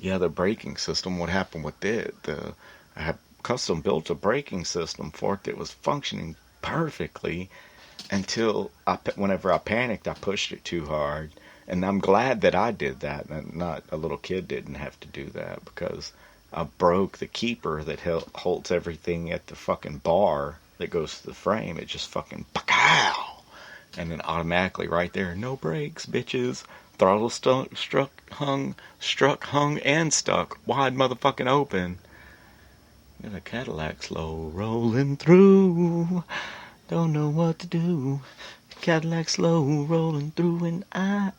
Yeah, the braking system. What happened with it? I had custom built a braking system for it that was functioning perfectly until whenever I panicked, I pushed it too hard. And I'm glad that I did that, and not a little kid didn't have to do that, because I broke the keeper that holds everything at the fucking bar that goes to the frame. It just fucking pow, and then automatically right there, no brakes, bitches. Throttle struck, hung, and stuck wide motherfucking open. Got a Cadillac slow rolling through. Don't know what to do. Cadillac slow rolling through, and I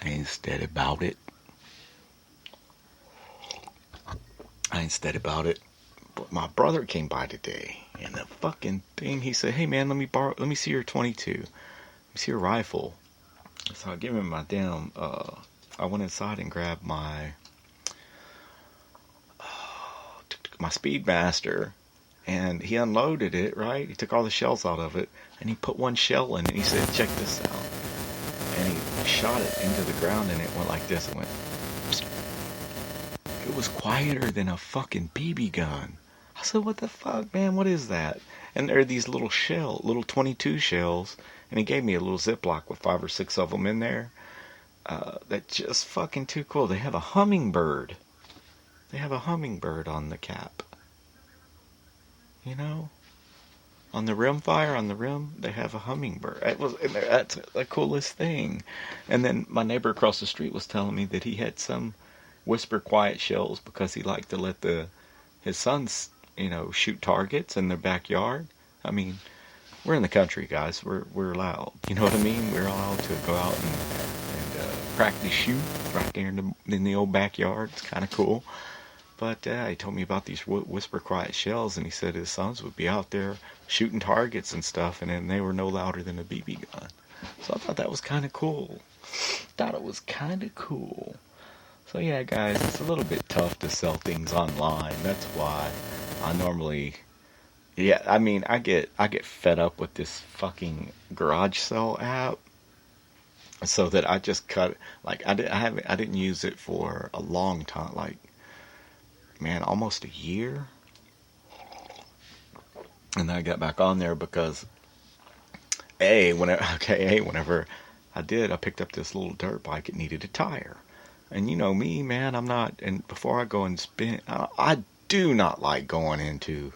ain't steady about it. But my brother came by today, and the fucking thing, he said, "Hey man, let me see your 22. Let me see your rifle." So I give him my damn, I went inside and grabbed my Speedmaster, and he unloaded it, right? He took all the shells out of it, and he put one shell in it, and he said, "Check this out." And he shot it into the ground, and it went like this. It went, psst. It was quieter than a fucking BB gun. I said, "What the fuck, man? What is that?" And there are these little 22 shells, and he gave me a little Ziploc with 5 or 6 of them in there. That's just fucking too cool. They have a hummingbird. They have a hummingbird on the cap. You know? On the rimfire, on the rim, they have a hummingbird. That's the coolest thing. And then my neighbor across the street was telling me that he had some whisper quiet shells because he liked to let his sons, shoot targets in their backyard. I mean, we're in the country, guys. We're allowed. You know what I mean? We're allowed to go out and practice shoot right there in the old backyard. It's kind of cool. But he told me about these whisper quiet shells, and he said his sons would be out there shooting targets and stuff, and then they were no louder than a BB gun. So I thought that was kind of cool. So yeah, guys, it's a little bit tough to sell things online. That's why I normally, I get fed up with this fucking garage sale app, so that I just cut. Like I didn't use it for a long time. Like, man, almost a year. And then I got back on there because whenever I picked up this little dirt bike. It needed a tire. And you know me, man, and before I go and spin, I do not like going into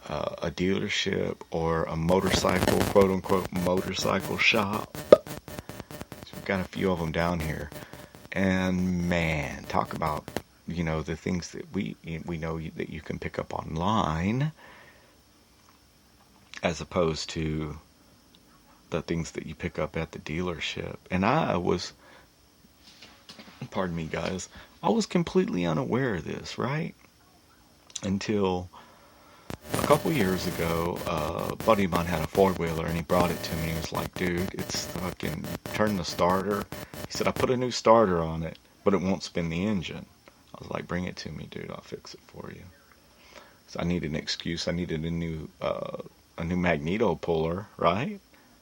a dealership or a motorcycle, quote unquote, motorcycle shop. So we've got a few of them down here. And man, talk about, the things that we know that you can pick up online, as opposed to the things that you pick up at the dealership. And pardon me, guys, I was completely unaware of this, right? Until a couple years ago, a buddy of mine had a four-wheeler, and he brought it to me. He was like, "Dude, it's fucking, turn the starter." He said, "I put a new starter on it, but it won't spin the engine." I was like, "Bring it to me, dude. I'll fix it for you." So I needed an excuse. I needed a new magneto puller, right?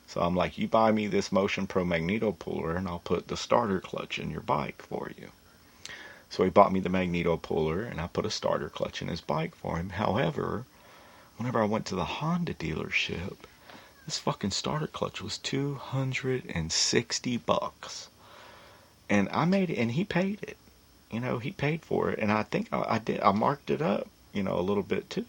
So I'm like, "You buy me this Motion Pro magneto puller, and I'll put the starter clutch in your bike for you." So he bought me the magneto puller, and I put a starter clutch in his bike for him. However, whenever I went to the Honda dealership, this fucking starter clutch was $260. And I made it, and he paid it. He paid for it. And I think I did. I marked it up, a little bit too.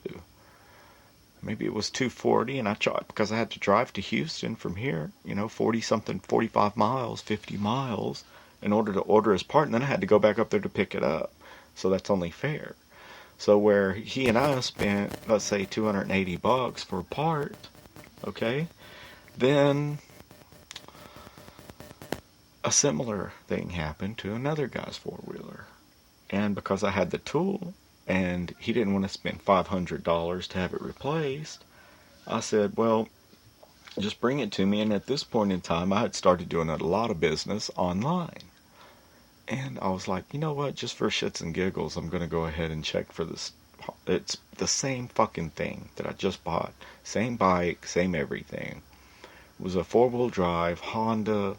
Maybe it was $240, and I tried, because I had to drive to Houston from here, 45 miles, 50 miles, in order to order his part, and then I had to go back up there to pick it up. So that's only fair. So where he and I spent, let's say, $280 for a part, okay, then a similar thing happened to another guy's four-wheeler. And because I had the tool, and he didn't want to spend $500 to have it replaced, I said, "Well, just bring it to me." And at this point in time, I had started doing a lot of business online. And I was like, you know what, just for shits and giggles, I'm going to go ahead and check for this. It's the same fucking thing that I just bought. Same bike, same everything. It was a four-wheel drive Honda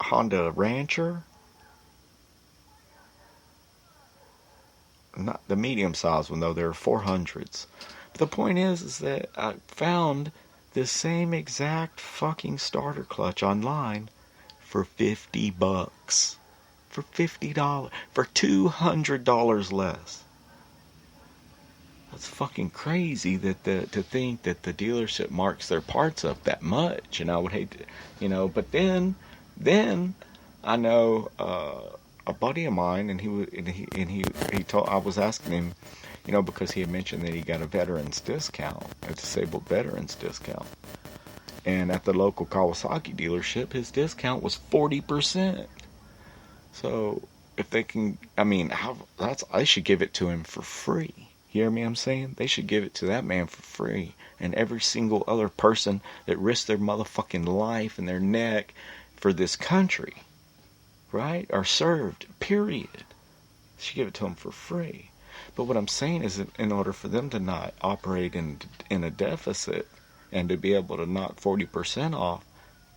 Honda Rancher. Not the medium size one though, they're 400s. But the point is that I found this same exact fucking starter clutch online for $50. For $50. For $200 less. That's fucking crazy that to think that the dealership marks their parts up that much. And I would hate to, but then I know a buddy of mine, and he told, I was asking him, because he had mentioned that he got a veterans discount, a disabled veterans discount. And at the local Kawasaki dealership, his discount was 40%. So if they can, I should give it to him for free. You hear me? I'm saying they should give it to that man for free, and every single other person that risked their motherfucking life and their neck for this country, right, are served. Period. They should give it to them for free. But what I'm saying is that in order for them to not operate in a deficit and to be able to knock 40% off,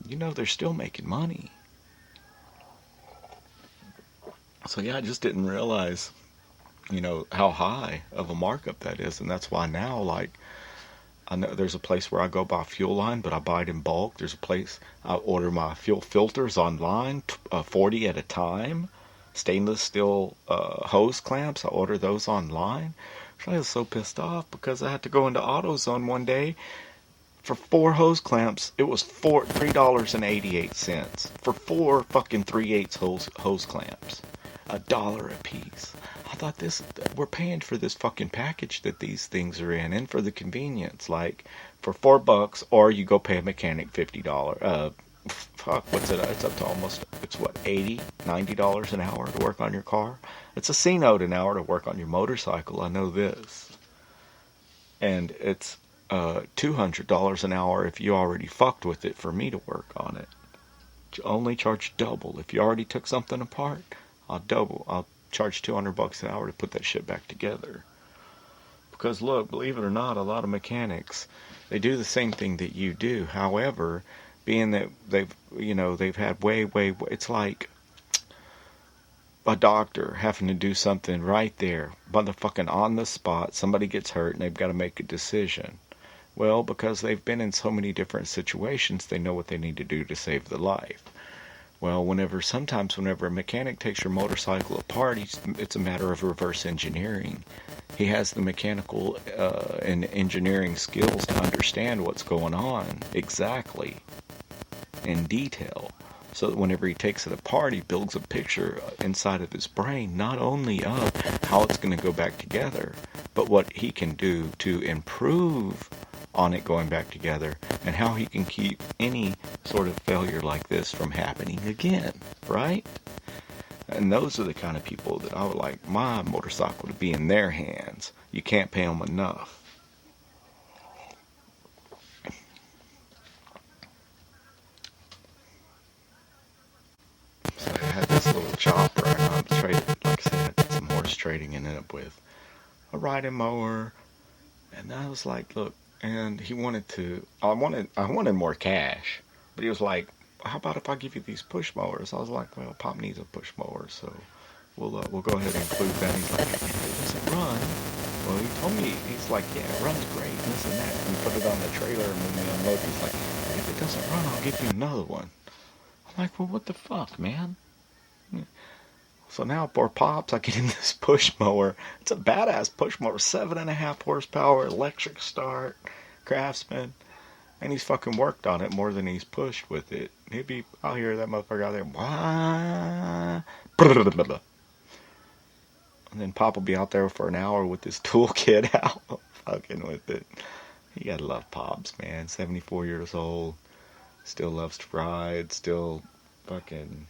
they're still making money. So yeah, I just didn't realize, how high of a markup that is. And that's why now, like, I know there's a place where I go buy fuel line, but I buy it in bulk. There's a place I order my fuel filters online, 40 at a time. Stainless steel hose clamps, I order those online. I was so pissed off because I had to go into AutoZone one day. For 4 hose clamps, it was $3.88 for 4 fucking 3/8 hose clamps. $1 a piece. I thought we're paying for this fucking package that these things are in, and for the convenience, like for $4, or you go pay a mechanic $50. What's it? It's up to almost, it's what, $80, $90 an hour to work on your car. It's a C-note an hour to work on your motorcycle. I know this, and it's $200 an hour if you already fucked with it for me to work on it. Only charge double if you already took something apart. I'll charge $200 an hour to put that shit back together. Because look, believe it or not, a lot of mechanics, they do the same thing that you do. However, being that they've had way, it's like a doctor having to do something right there, motherfucking on the spot. Somebody gets hurt and they've got to make a decision. Well, because they've been in so many different situations, they know what they need to do to save the life. Well, sometimes whenever a mechanic takes your motorcycle apart, it's a matter of reverse engineering. He has the mechanical and engineering skills to understand what's going on exactly in detail. So that whenever he takes it apart, he builds a picture inside of his brain, not only of how it's going to go back together, but what he can do to improve on it going back together, and how he can keep any sort of failure like this from happening again, right? And those are the kind of people that I would like my motorcycle to be in their hands. You can't pay them enough. So I had this little chopper, and I'm traded, like I said, I did some horse trading and ended up with a riding mower. And I was like, look, and he wanted I wanted more cash, but he was like, how about if I give you these push mowers? I was like, well, Pop needs a push mower, so we'll go ahead and include that. He's like, if it doesn't run, well, he told me, he's like, yeah, it runs great, and this and that. And we put it on the trailer, and when we unload, he's like, if it doesn't run, I'll give you another one. I'm like, well, what the fuck, man? So now for Pops, I get in this push mower. It's a badass push mower, 7.5 horsepower, electric start, Craftsman. And he's fucking worked on it more than he's pushed with it. I'll hear that motherfucker out there, wah, and then Pop will be out there for an hour with his toolkit out, fucking with it. You gotta love Pops, man. 74 years old, still loves to ride, still fucking...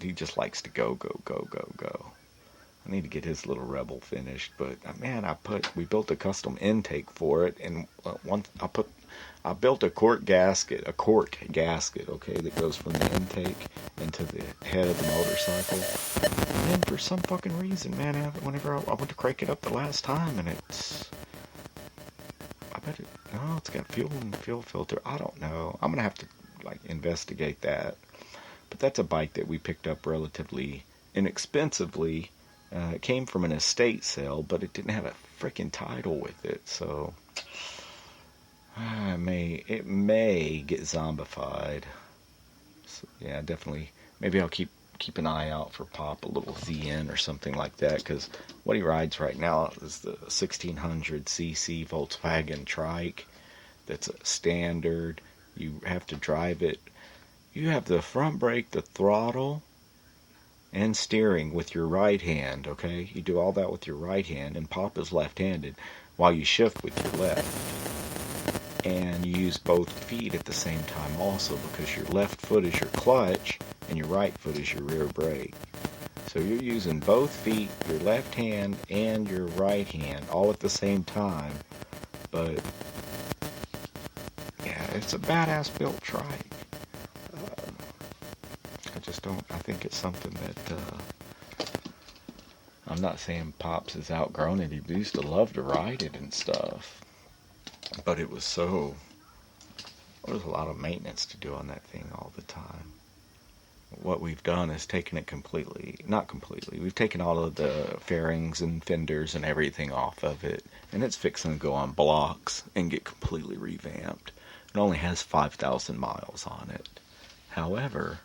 He just likes to go. I need to get his little Rebel finished, but man, we built a custom intake for it, and I built a cork gasket, okay, that goes from the intake into the head of the motorcycle. And then for some fucking reason, man, whenever I went to crank it up the last time, and it's got fuel filter. I don't know. I'm gonna have to like investigate that. But that's a bike that we picked up relatively inexpensively. It came from an estate sale, but it didn't have a freaking title with it, so it may get zombified. So, yeah, definitely. Maybe I'll keep an eye out for Pop a little ZN or something like that, because what he rides right now is the 1600cc Volkswagen Trike. That's a standard. You have to drive it. You have the front brake, the throttle, and steering with your right hand, okay? You do all that with your right hand, and Pop is left-handed, while you shift with your left. And you use both feet at the same time also, because your left foot is your clutch, and your right foot is your rear brake. So you're using both feet, your left hand and your right hand, all at the same time. But, yeah, it's a badass built trike. I think it's something that, I'm not saying Pops has outgrown it. He used to love to ride it and stuff. But there was a lot of maintenance to do on that thing all the time. What we've done is taken it not completely, we've taken all of the fairings and fenders and everything off of it, and it's fixing to go on blocks and get completely revamped. It only has 5,000 miles on it. However,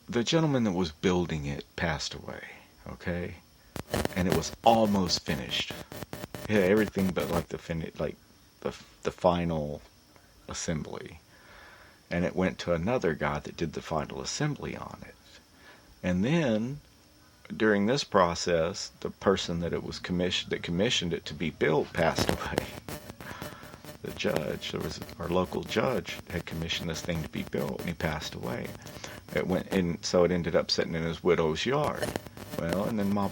the gentleman that was building it passed away, okay? And it was almost finished. It had everything but like the final assembly. And it went to another guy that did the final assembly on it. And then during this process, the person that commissioned it to be built passed away. The judge, our local judge, had commissioned this thing to be built, and he passed away. So it ended up sitting in his widow's yard. Well, and then I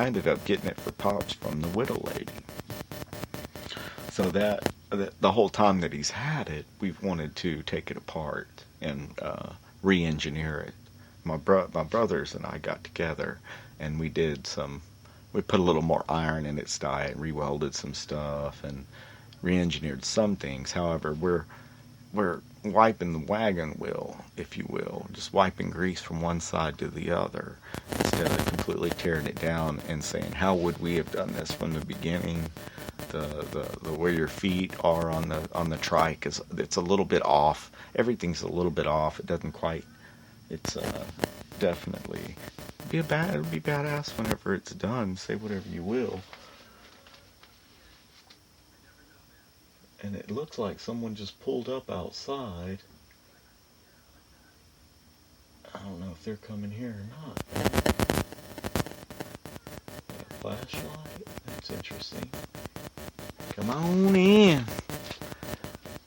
ended up getting it for Pops from the widow lady. So that the whole time that he's had it, we've wanted to take it apart and re-engineer it. My brothers and I got together, and we put a little more iron in its die and re-welded some stuff and re-engineered some things. However, we're wiping the wagon wheel, if you will, just wiping grease from one side to the other, instead of completely tearing it down and saying, how would we have done this from the beginning? The where your feet are on the trike it's a little bit off. Everything's a little bit off. It doesn't quite. It's definitely it'll be badass whenever it's done. Say whatever you will. And it looks like someone just pulled up outside. I don't know if they're coming here or not. That flashlight? That's interesting. Come on in.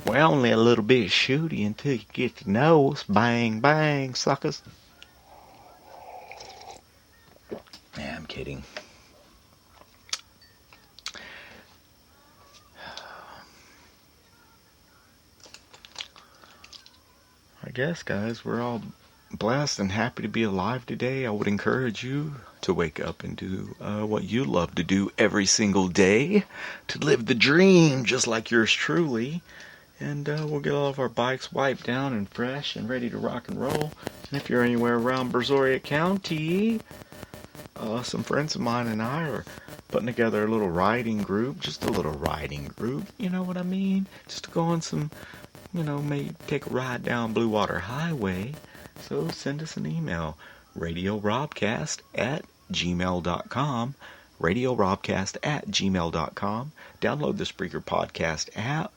We're only a little bit shooty until you get to know us. Bang, bang, suckers. Yeah, I'm kidding. I guess, guys, we're all blessed and happy to be alive today. I would encourage you to wake up and do what you love to do every single day, to live the dream just like yours truly. And we'll get all of our bikes wiped down and fresh and ready to rock and roll. And if you're anywhere around Brazoria County, some friends of mine and I are putting together a little riding group, just a little riding group, you know what I mean? Just to go on some, maybe take a ride down Blue Water Highway. So send us an email, radiorobcast@gmail.com, radiorobcast@gmail.com. Download the Spreaker Podcast app.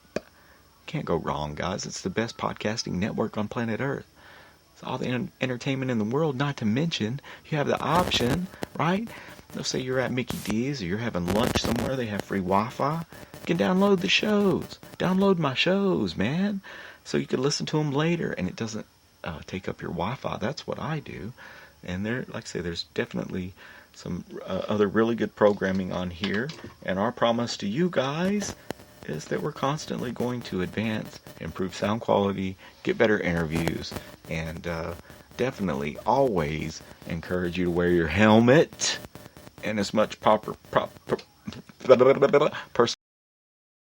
Can't go wrong, guys. It's the best podcasting network on planet Earth. It's all the entertainment in the world, not to mention you have the option, right? Let's say you're at Mickey D's or you're having lunch somewhere, they have free Wi-Fi. You can download the shows. Download my shows, man. So you can listen to them later and it doesn't take up your Wi-Fi. That's what I do. And like I say, there's definitely some other really good programming on here. And our promise to you guys is that we're constantly going to advance, improve sound quality, get better interviews, and definitely always encourage you to wear your helmet and as much proper person